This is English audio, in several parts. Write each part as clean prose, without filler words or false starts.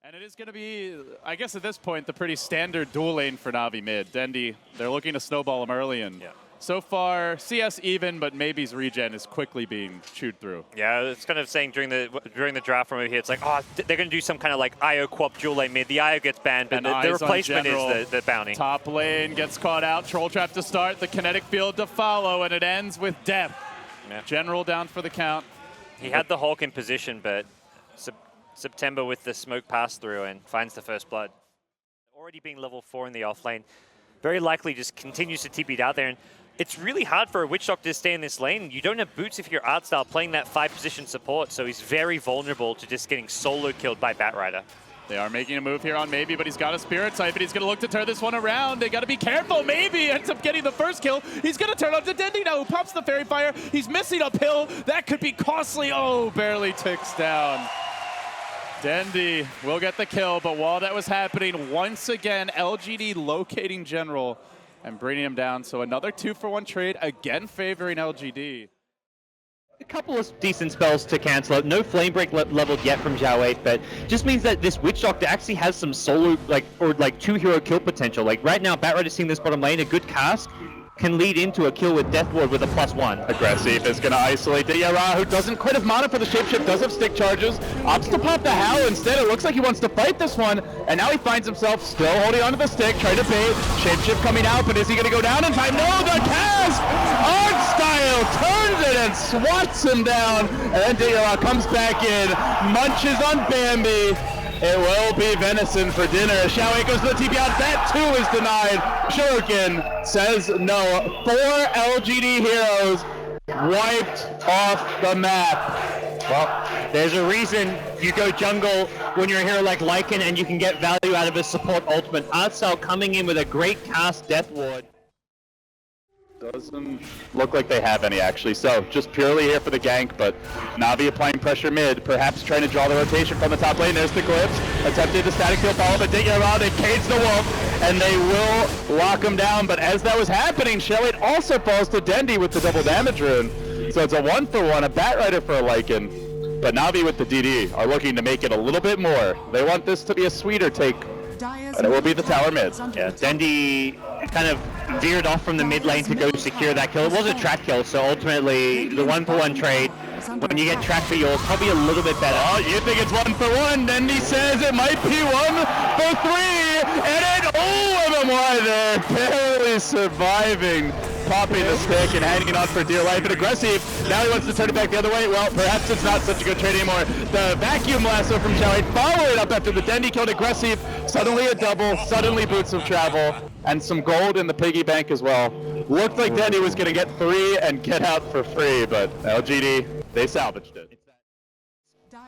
And it is going to be, I guess at this point, the pretty standard dual lane for NaVi mid. Dendy, they're looking to snowball him early, and so far, CS even, but maybe's regen is quickly being chewed through. Yeah, it's kind of saying during the draft from over here, it's like, oh, they're going to do some kind of like IO co-op dual lane mid. The IO gets banned, but the replacement is the bounty. Top lane gets caught out, Troll Trap to start, the kinetic field to follow, and it ends with death. Yeah. General down for the count. He had the Hulk in position, but September with the smoke pass through and finds the first blood. Already being level 4 in the off lane, very likely just continues to TP out there. And it's really hard for a Witch Doctor to stay in this lane. You don't have boots if you're art style playing that 5-position support, so he's very vulnerable to just getting solo killed by Batrider. They are making a move here on maybe, but he's got a Spirit Sight, but he's going to look to turn this one around. They got to be careful. Maybe ends up getting the first kill. He's going to turn on to Dendy now, who pops the Fairy Fire. He's missing uphill. That could be costly. Oh, barely ticks down. Dendy will get the kill, but while that was happening, once again, LGD locating General and bringing him down. So another 2-for-1 trade, again favoring LGD. A couple of decent spells to cancel it. No Flame Break leveled yet from Zhao 8, but just means that this Witch Doctor actually has some solo, or 2-hero kill potential. Like right now, Batrider seeing this bottom lane, a good cast can lead into a kill with Death Ward with a +1. Aggressive is going to isolate Yara, who doesn't quite have mana for the shapeshift, does have stick charges, opts to pop the Howl instead. It looks like he wants to fight this one, and now he finds himself still holding onto the stick, trying to bait. Shapeshift coming out, but is he going to go down in time? No, the cast! Art style turns it and swats him down, and then Yara comes back in, munches on Bambi. It will be venison for dinner. Xiaowei goes to the TP out. That too is denied. Shuriken says no. 4 LGD heroes wiped off the map. Well, there's a reason you go jungle when you're a hero like Lycan and you can get value out of his support ultimate. Artcell coming in with a great cast Death Ward. Doesn't look like they have any, actually. So, just purely here for the gank, but NaVi applying pressure mid, perhaps trying to draw the rotation from the top lane. There's the Glyphs, attempted the static field follow, but dig around, they cage the Wolf, and they will lock him down. But as that was happening, Shelley also falls to Dendy with the double damage rune. So it's a 1-for-1, a Batrider for a Lycan. But NaVi with the DD are looking to make it a little bit more. They want this to be a sweeter take, and it will be the tower mid. Yeah, Dendy kind of veered off from the mid lane to go secure that kill. It was a track kill, so ultimately the 1-for-1 trade, when you get track for yours, probably a little bit better. Oh, you think it's 1-for-1? Dendy says it might be 1-for-3, and MMY there, barely surviving, popping the stick and hanging on for dear life. And aggressive, now he wants to turn it back the other way. Well, perhaps it's not such a good trade anymore. The vacuum lasso from Xiaowei following up after the Dendy killed aggressive. Suddenly a double, suddenly boots of travel, and some gold in the piggy bank as well. Looked like Dendy was going to get 3 and get out for free, but LGD, they salvaged it.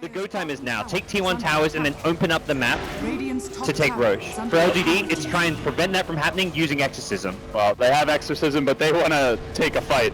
The go time is now. Take T1 towers and then open up the map to take Roche. For LGD, it's try and prevent that from happening using Exorcism. Well, they have Exorcism, but they want to take a fight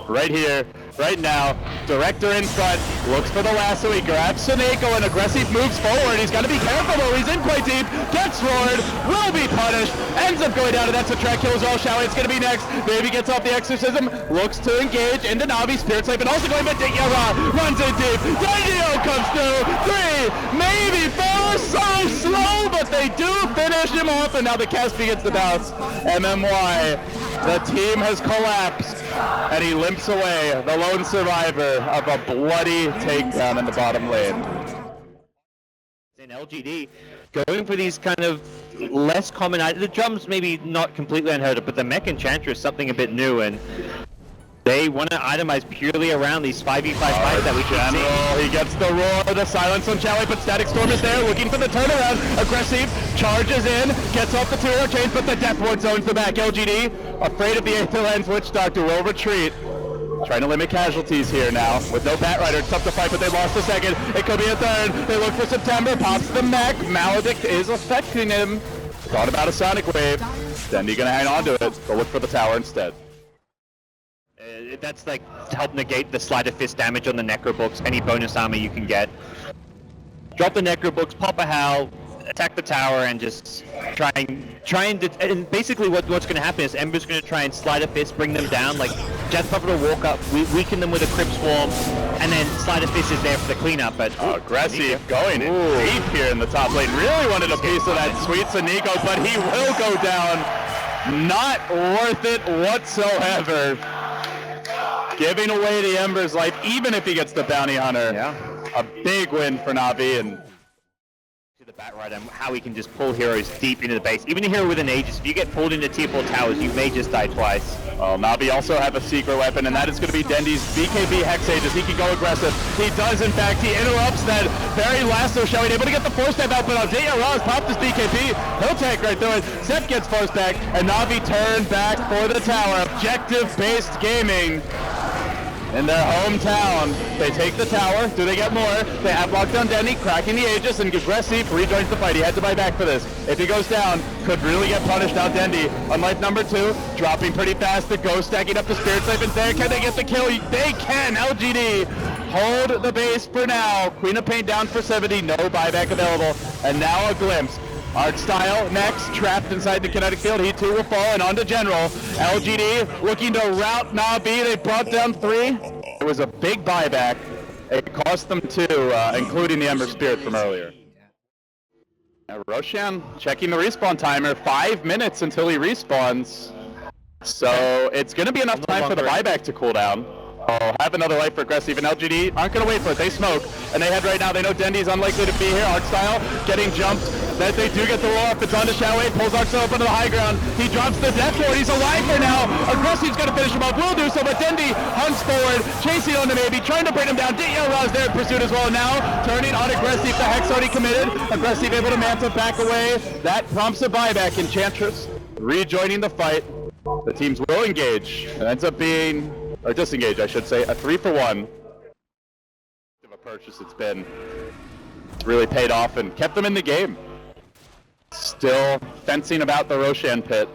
right here, right now. Director in front, looks for the lasso, he grabs Seneko and aggressive moves forward. He's got to be careful though, he's in quite deep, gets roared, will be punished, ends up going down, and that's a track kill as well. Xiaowei, it's going to be next. Baby gets off the Exorcism, looks to engage into NaVi, Spirit Sight, but also going to Yara, runs in deep, Dendio comes through, 3, maybe 4, so slow, but they do finish him off, and now the cast begins to bounce. MMY, the team has collapsed, and he limps away, the lone survivor of a bloody takedown in the bottom lane. In LGD, going for these kind of less common items, the drums maybe not completely unheard of, but the Mech Enchantress is something a bit new, and they want to itemize purely around these 5v5 fights that we keep seeing. He gets the roar, the silence on Xiaowei, but Static Storm is there, looking for the turnaround. Aggressive, charges in, gets off the 2-hero chains, but the Death Ward zones the back. LGD, afraid of the 8th Lens Witch Doctor, will retreat. Trying to limit casualties here now. With no Batrider, it's tough to fight, but they lost a second. It could be a third. They look for September, pops the mech. Maledict is affecting him. Thought about a Sonic Wave. Dendy gonna hang on to it, but look for the tower instead. That's like to help negate the Sleight of Fist damage on the Necro Books, any bonus armor you can get. Drop the Necro Books, pop a Howl, attack the tower, and just and basically what's going to happen is Ember's going to try and Sleight of Fist, bring them down. Like Death Prophet will walk up, weaken them with a Crypt Swarm, and then Sleight of Fist is there for the cleanup, but... Aggressive going in deep here in the top lane. Really wanted a piece of that sweet Nico, but he will go down. Not worth it whatsoever. Giving away the Ember's life, even if he gets the Bounty Hunter. Yeah. A big win for NaVi. And to the bat right, and how he can just pull heroes deep into the base. Even a hero with an Aegis, if you get pulled into tier 4 towers, you may just die twice. Well, NaVi also have a secret weapon, and that is going to be Dendi's BKB Hex Aegis. He can go aggressive. He does, in fact. He interrupts that very lasso shell. He's able to get the force step out, but Aldea Ross popped his BKB. He'll take right through it. Seth gets force back, and NaVi turn back for the tower. Objective-based gaming. In their hometown, they take the tower. Do they get more? They have locked down Dendy, cracking the Aegis, and Aggressive rejoins the fight. He had to buy back for this. If he goes down, could really get punished. Now Dendy, on life number 2, dropping pretty fast. The Ghost stacking up the Spirit Slave in there. Can they get the kill? They can. LGD hold the base for now. Queen of Pain down for 70. No buyback available. And now a glimpse. Art Style next, trapped inside the kinetic field. He too will fall, and on to General. LGD looking to rout NaVi. They brought down 3. It was a big buyback. It cost them 2, including the Ember Spirit from earlier. Now Roshan checking the respawn timer. 5 minutes until he respawns. So it's going to be enough time for the buyback to cool down. Oh, have another life for Aggressive, and LGD aren't going to wait for it. They smoke, and they head right now. They know Dendy's unlikely to be here. Artstyle getting jumped. That they do get the roll off. It's on to Xiaowei. Pulls Artstyle up onto the high ground. He drops the Death Lord. He's alive for now. Aggressive's going to finish him off. Will do so, but Dendy hunts forward, chasing on to maybe, trying to bring him down. Ra's there in pursuit as well. Now turning on Aggressive. The Hex already committed. Aggressive able to Manta back away. That prompts a buyback. Enchantress rejoining the fight. The teams will engage. It ends up being, or disengage, I should say, a 3-for-1. Of a purchase it's been. It's really paid off and kept them in the game. Still fencing about the Roshan pit.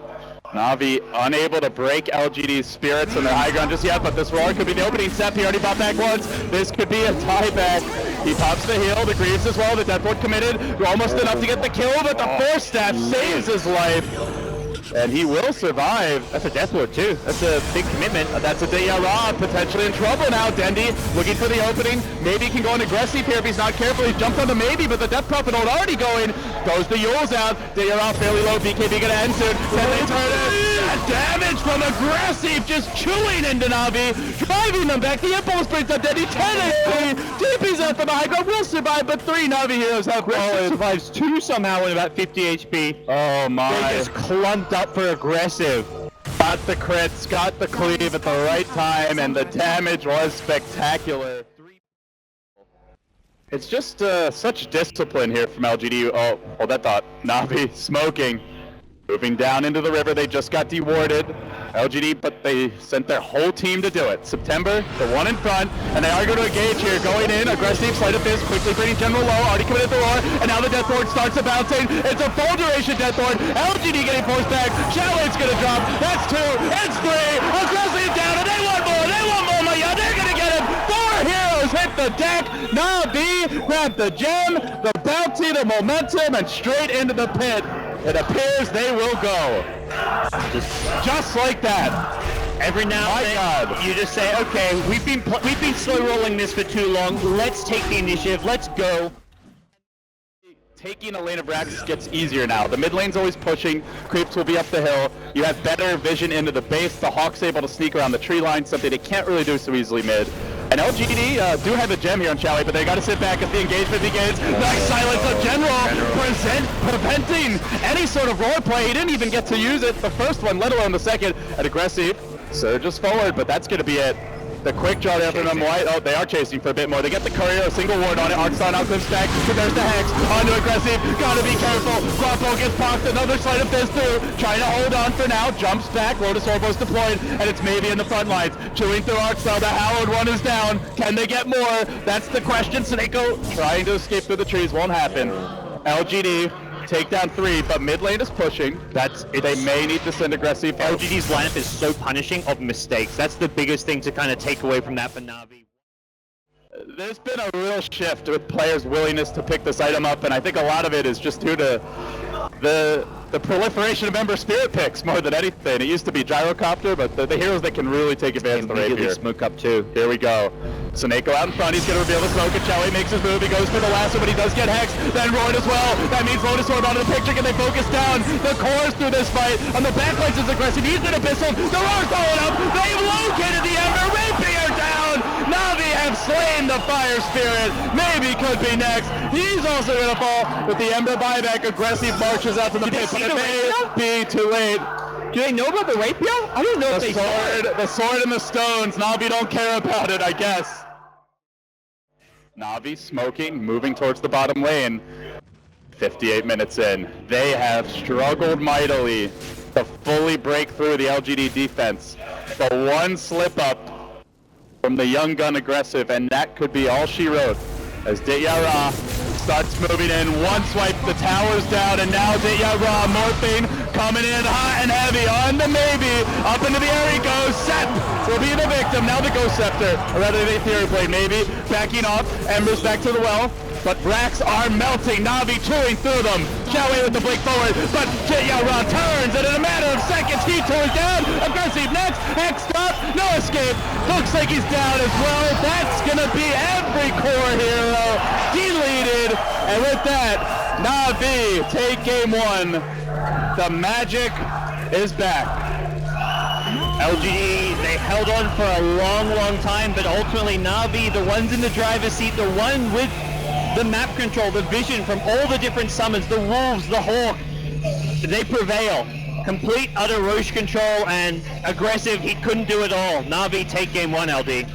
NaVi unable to break LGD's spirits on their high ground just yet, but this roar could be the opening step. He already bought back once. This could be a tieback. He pops the heal, the Greaves as well. The Death Ward committed. Almost enough to get the kill, but the Force Staff saves his life. And he will survive. That's a Death Lord too. That's a big commitment. That's a Ra potentially in trouble now. Dendy looking for the opening. Maybe he can go on aggressive here if he's not careful. He jumped onto maybe, but the Death Prophet hold already going. Goes the Yule's out. Ra fairly low. BKB gonna end soon. Can they turn it? Damage from aggressive, just chewing into NaVi, driving them back. The impulse brings up Dendy. 10 HP. TP's out from the high ground. Will survive, but 3 NaVi heroes have fallen. Survives 2 somehow in about 50 HP. Oh my. They just clumped up for Aggressive. Got the crits, got the cleave at the right time, and the damage was spectacular. It's just such discipline here from LGD. Oh, hold that thought. NaVi smoking. Moving down into the river, they just got dewarded. LGD, but they sent their whole team to do it. September, the one in front, and they are going to engage here. Going in, aggressive, Sleight of Fist, quickly bringing General low, already committed the roar, and now the Death Lord starts bouncing. It's a full duration Death Lord. LGD getting forced back. Xiaowei's going to drop. That's 2, it's 3. Aggressive down, and they want more, my yeah, they're going to get him. 4 heroes hit the deck. NaVi grab the gem, the bounty, the momentum, and straight into the pit. It appears they will go. Just like that. Every now and then, you just say, okay, we've been slow rolling this for too long. Let's take the initiative. Let's go. Taking a lane of Raxus gets easier now. The mid lane's always pushing. Creeps will be up the hill. You have better vision into the base. The Hawk's able to sneak around the tree line, something they can't really do so easily mid. And LGD do have a gem here on Xiaowei, but they got to sit back as the engagement begins. Nice silence of General, preventing any sort of roar play. He didn't even get to use it, the first one, let alone the second. And aggressive surges forward, but that's going to be it. The quick draw there from them White. Oh, they are chasing for a bit more. They get the courier, a single ward on it. Arcstar now clips back, but there's the Hex. Onto aggressive, gotta be careful. Grappo gets popped, another Sleight of Fist through. Trying to hold on for now, jumps back. Lotus Orbo's deployed, and it's maybe in the front lines. Chewing through Arcstar, the Howard one is down. Can they get more? That's the question. Sneko trying to escape through the trees, won't happen. LGD. Take down 3, but mid lane is pushing. They may need to send aggressive. LGD's lineup is so punishing of mistakes. That's the biggest thing to kind of take away from that for NaVi. There's been a real shift with players' willingness to pick this item up, and I think a lot of it is just due to the the proliferation of Ember Spirit picks more than anything. It used to be Gyrocopter, but the heroes that can really take advantage of the Rapier. Smoke up too. Here we go. Soneko out in front, he's going to reveal the smoke, and Chowie makes his move, he goes for the lasso, but he does get hexed, then Royd as well. That means Lotus Orb out of the picture. Can they focus down the cores through this fight? On the backlines is aggressive, he's an Abyssal, the roar's following up, they've located the Ember, Rapier down! NaVi have slain the Fire Spirit, maybe could be next. He's also going to fall with the Ember buyback. Aggressive marches out to the pit, but it may be too late. Do they know about the Rapier? I don't know if they The sword and the stones. NaVi don't care about it, I guess. NaVi smoking, moving towards the bottom lane. 58 minutes in. They have struggled mightily to fully break through the LGD defense. The one slip up from the young gun aggressive, and that could be all she wrote. As Dityara starts moving in, one swipe, the tower's down, and now Dityara morphing, coming in hot and heavy on the maybe, up into the air he goes, Seth will be the victim, now the Ghost Scepter, or rather the Ethereal Blade maybe, backing off, Embers back to the well, but racks are melting, NaVi chewing through them, Chowie with the blink forward, but Dityara turns, and in a matter of seconds he tours down, aggressive next, Hex stop, no escape, looks like he's down as well, that's gonna be every core hero deleted, and with that, NaVi take game one. The magic is back. LGD, they held on for a long time, but ultimately NaVi, the ones in the driver's seat, the one with the map control, the vision from all the different summons, the Wolves, the Hawk, they prevail. Complete, utter Roche control and aggressive, he couldn't do it all. NaVi take game one, LD.